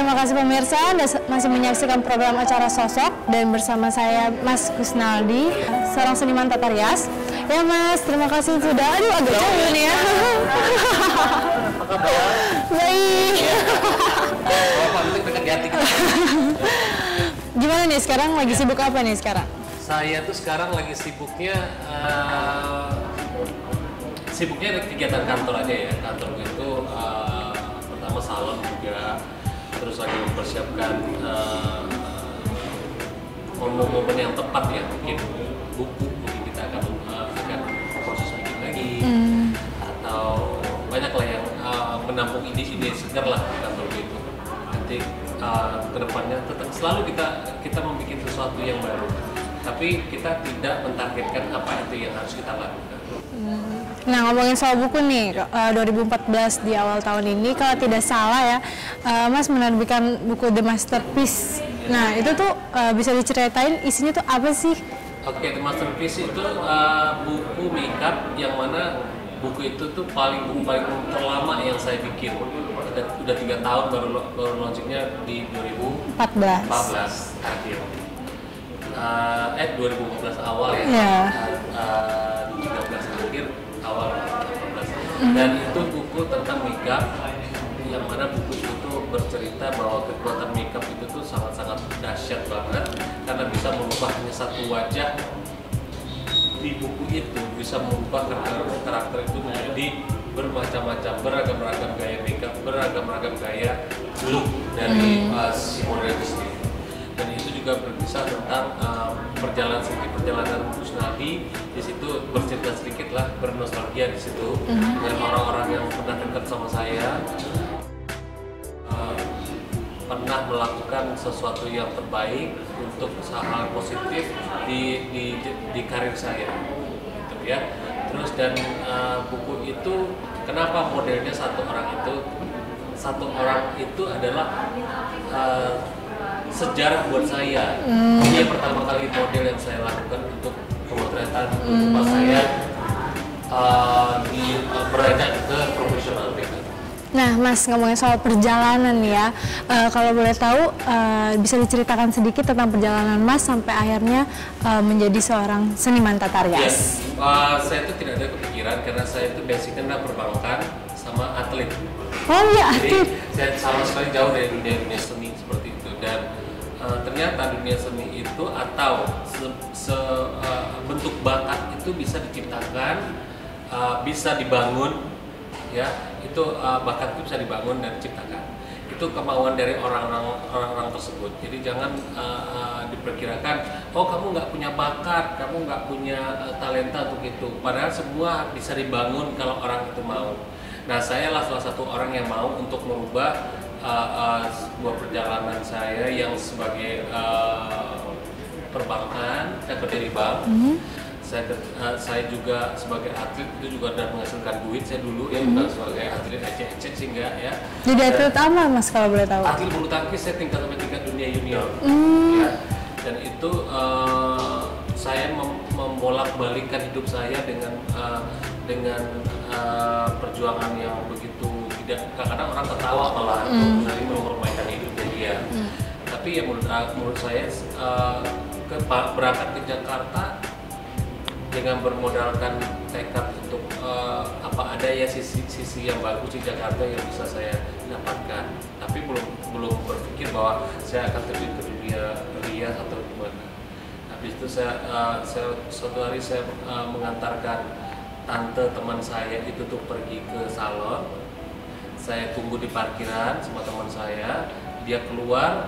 terima kasih pemirsa, Anda masih menyaksikan program acara Sosok dan bersama saya Mas Kusnaldi, seorang seniman tata rias. Ya Mas, terima kasih sudah. Aduh, agak jauh nih ya. Baik. Gimana nih sekarang, lagi sibuk apa nih sekarang? Saya tuh sekarang lagi sibuknya ada kegiatan kantor aja ya. Kantor itu pertama salon juga, terus lagi mempersiapkan momen-momen yang tepat ya, mungkin buku, mungkin kita akan proses bikin lagi, atau banyak lah yang menampung ide-ide segar lah di kantor gitu. Nanti kedepannya tetap selalu kita membuat sesuatu yang baru, tapi kita tidak mentargetkan apa itu yang harus kita lakukan. Nah, ngomongin soal buku nih, 2014 di awal tahun ini kalau tidak salah ya, Mas menerbitkan buku The Masterpiece. Nah, itu tuh bisa diceritain isinya tuh apa sih? Oke, The Masterpiece itu buku makeup yang mana buku itu tuh buku paling terlama yang saya bikin. Udah 3 tahun baru launchingnya di 2014 akhir. 2014 awal ya. Yeah. 2013 akhir awal 2014. Dan itu buku tentang makeup yang mana buku itu bercerita bahwa kekuatan makeup itu tuh sangat-sangat dahsyat banget karena bisa merubah hanya satu wajah. Di buku itu bisa merubah karakter itu menjadi bermacam-macam, beragam-ragam gaya makeup, beragam-ragam gaya look dari si model itu sendiri. Dan itu juga berkisah tentang perjalanan Kusnaldi. Di situ bercerita sedikit lah, bernostalgia di situ dengan orang-orang yang pernah dekat sama saya, pernah melakukan sesuatu yang terbaik untuk hal positif di karir saya, gitu ya. Terus dan buku itu kenapa modelnya satu orang itu adalah sejarah buat saya. Ini yang pertama kali model yang saya lakukan untuk pemotretan untuk pas saya beranjak ke profesional. Nah, Mas, ngomongin soal perjalanan ya, kalau boleh tahu bisa diceritakan sedikit tentang perjalanan Mas sampai akhirnya menjadi seorang seniman tata rias. Yes. Saya itu tidak ada kepikiran karena saya itu basicnya perbankan sama atlet. Oh iya, atlet. Jadi saya sama sekali jauh dari dunia seni seperti itu, dan ternyata dunia seni itu atau bentuk bakat itu bisa diciptakan, bisa dibangun ya. Itu bakat itu bisa dibangun dan diciptakan. Itu kemauan dari orang-orang tersebut. Jadi jangan diperkirakan, oh kamu nggak punya bakat, kamu nggak punya talenta untuk itu. Padahal semua bisa dibangun kalau orang itu mau. Nah, saya lah salah satu orang yang mau untuk merubah sebuah perjalanan saya yang sebagai perbankan, saya kerja di bank. Saya juga sebagai atlet itu juga dan menghasilkan duit. Saya dulu ya bukan sebagai atlet ecek-ecek sih enggak ya. Jadi atlet apa Mas kalau boleh tahu? Atlet bulu tangkis, saya tingkat sampai tingkat dunia junior. Ya. Dan itu saya membolak-balikkan hidup saya dengan perjuangan yang begitu tidak, kadang-kadang orang tertawa malah dari mempermainkan hidupnya dia. Tapi ya menurut saya berangkat ke Jakarta dengan bermodalkan tekad untuk apa ada ya sisi yang bagus di Jakarta yang bisa saya dapatkan, tapi belum berpikir bahwa saya akan terjun ke dunia rias atau gimana. Habis itu suatu hari saya mengantarkan tante teman saya itu tuh pergi ke salon. Saya tunggu di parkiran sama teman saya, dia keluar,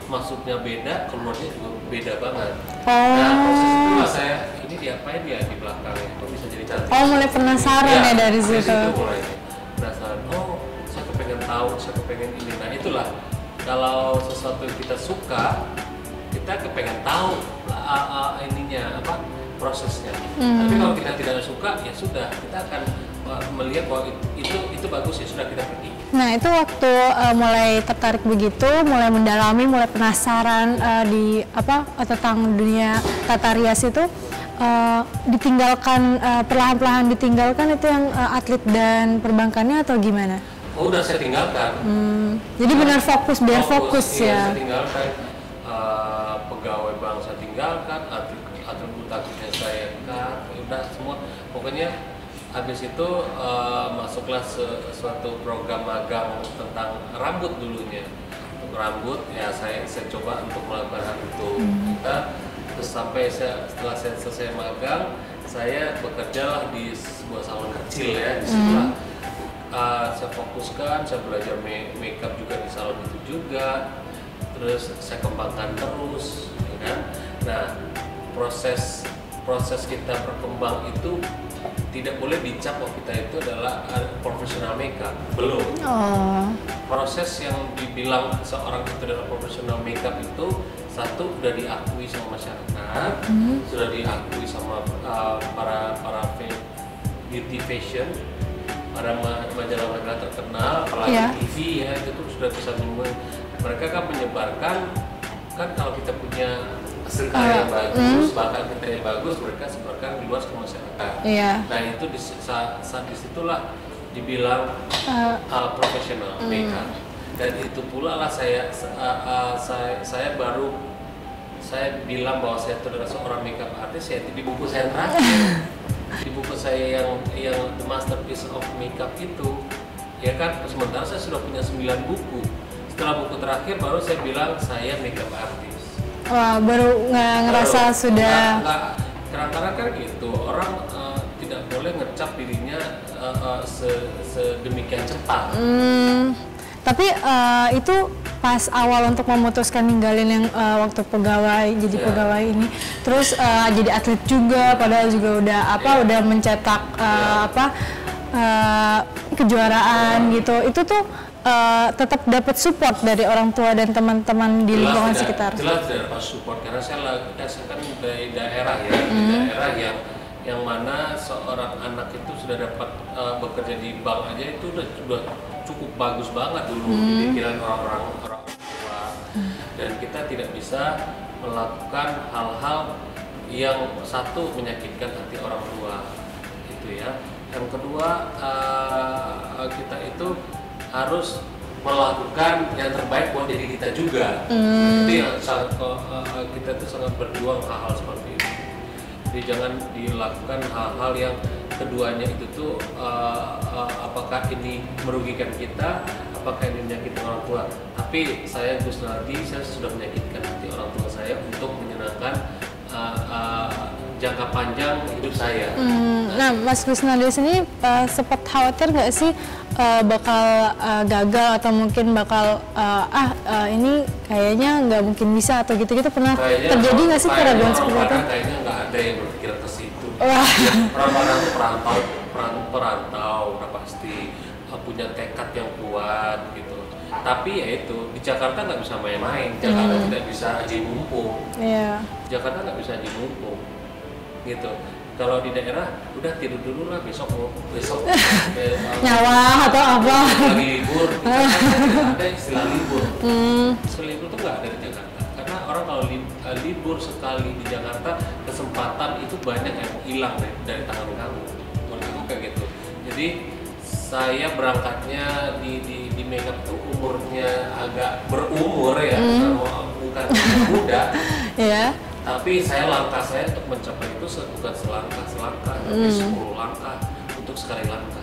masuknya beda, keluarnya juga beda banget. Nah, proses itulah saya, ini diapain ya di belakangnya, kok bisa jadi cantik. Oh, mulai penasaran ya dari situ. Itu mulai penasaran, oh saya kepengen tahu, saya kepengen ini. Nah itulah, kalau sesuatu yang kita suka, kita kepengen tahu ininya, prosesnya. Tapi kalau kita tidak suka, ya sudah, kita akan melihat bahwa itu bagus, ya sudah, kita pergi. Nah, itu waktu mulai tertarik begitu, mulai mendalami, mulai penasaran tentang dunia tata rias itu, ditinggalkan perlahan-lahan ditinggalkan itu yang atlet dan perbankannya atau gimana? Oh, udah saya tinggalkan. Jadi benar fokus, biar fokus iya, ya. saya tinggalkan. Pegawai bank saya tinggalkan, atribut aktifnya saya cut, udah semua. Pokoknya habis itu masuklah suatu program magang tentang rambut dulunya. Untuk rambut ya saya coba untuk melakukan hal itu. Terus setelah saya selesai magang, saya bekerjalah di sebuah salon kecil ya. Di situlah saya fokuskan, saya belajar makeup juga di salon itu juga. Terus saya kembangkan terus, ya kan? Nah, proses kita berkembang itu tidak boleh dicap bahwa kita itu adalah profesional makeup, belum. Proses yang dibilang seorang itu adalah profesional makeup itu satu udah diakui sama masyarakat, sudah diakui sama para beauty fashion, para majalah-majalah terkenal, apalagi TV ya, itu sudah bisa mereka kan menyebarkan, kan kalau kita punya hasil karya yang bagus, bahkan kita yang bagus, mereka sebarkan luas ke masyarakat. Nah itu saat disitulah dibilang profesional makeup. Dan itu pula lah saya bilang bahwa saya itu adalah seorang makeup artist ya di buku saya terakhir. Di buku saya yang The Masterpiece of Makeup itu, ya kan, sementara saya sudah punya 9 buku. Setelah buku terakhir baru saya bilang saya makeup artist. Wah, baru nggak ngerasa sudah. Kadang-kadang kan gitu, orang tidak boleh ngecap dirinya sedemikian cepat. Tapi itu pas awal untuk memutuskan ninggalin yang waktu jadi pegawai ini, terus jadi atlet juga, padahal juga udah udah mencetak kejuaraan gitu. Itu tuh tetap dapat support dari orang tua dan teman-teman di lingkungan sekitar. Jelas tidak dapat support karena saya kan dari daerah ya, di daerah yang mana seorang anak itu sudah dapat bekerja di bank aja itu udah cukup bagus banget dulu di pikiran orang-orang tua, dan kita tidak bisa melakukan hal-hal yang satu menyakitkan hati orang tua itu ya. Yang kedua kita itu harus melakukan yang terbaik buat diri kita juga. Itu yang kita itu sangat berjuang hal-hal seperti itu. Jadi jangan dilakukan hal-hal yang keduanya itu tuh apakah ini merugikan kita, apakah ini menyakitkan orang tua. Tapi saya Gus Naldi, saya sudah menyakitkan hati orang tua saya untuk menyenangkan jangka panjang hidup saya. Nah, Mas Gus Naldi sini sempat khawatir nggak sih bakal gagal atau mungkin bakal ini kayaknya nggak mungkin bisa atau gitu-gitu, pernah terjadi nggak sih keraguan seperti itu? Kayaknya nggak ada yang berpikir ke situ. Wah. Orang-orang itu perantau, udah pasti punya tekad yang kuat gitu. Tapi ya itu di Jakarta nggak bisa main-main, Jakarta tidak bisa aji mumpung. Jakarta nggak bisa aji mumpung gitu. Kalau di daerah udah tidur dulu lah, besok nyawa atau apa lagi libur, ada istilah libur. Istilah libur tuh nggak ada di Jakarta karena orang kalau libur sekali di Jakarta, kesempatan itu banyak yang hilang dari tangan kamu. Menurut aku kayak gitu. Jadi saya berangkatnya di makeup tuh umurnya agak berumur ya, bukan muda. Tapi langkah saya untuk mencapai itu bukan selangkah, tapi 10 langkah untuk sekali langkah.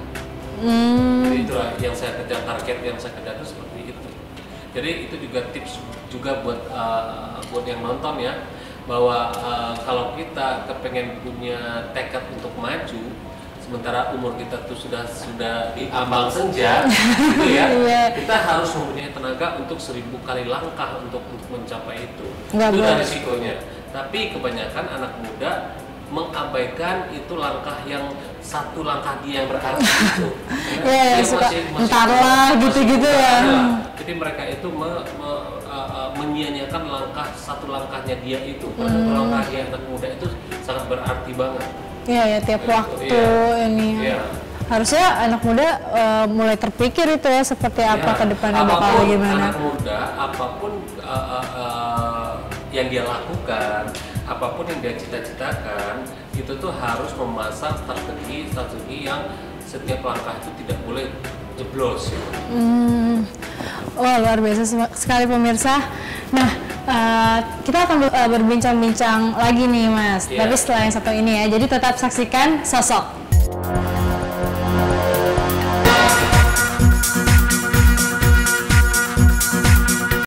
Jadi itulah yang saya kejar, target yang saya kejar itu seperti itu. Jadi itu juga tips juga buat yang nonton ya, bahwa kalau kita kepengen punya tekad untuk maju, sementara umur kita tuh sudah di ambang senja, gitu ya. Kita harus mempunyai tenaga untuk 1000 kali langkah untuk mencapai itu. Itu dari risikonya. Tapi kebanyakan anak muda mengabaikan itu langkah yang satu langkah dia yang berarti itu. Dia suka entar lah gitu-gitu ya. Jadi mereka itu menyia-nyiakan satu langkahnya dia itu. Langkah dia anak muda itu sangat berarti banget. Iya, tiap waktu ini. Harusnya anak muda mulai terpikir itu ya, seperti apa ke depannya bakal gimana. Anak muda, apapun yang dia lakukan, apapun yang dia cita-citakan, itu tuh harus memasang strategi yang setiap langkah itu tidak boleh jeblos gitu. Wah, luar biasa sekali pemirsa. Nah, kita akan berbincang-bincang lagi nih Mas, Iya. tapi setelah yang satu ini ya, jadi tetap saksikan Sosok.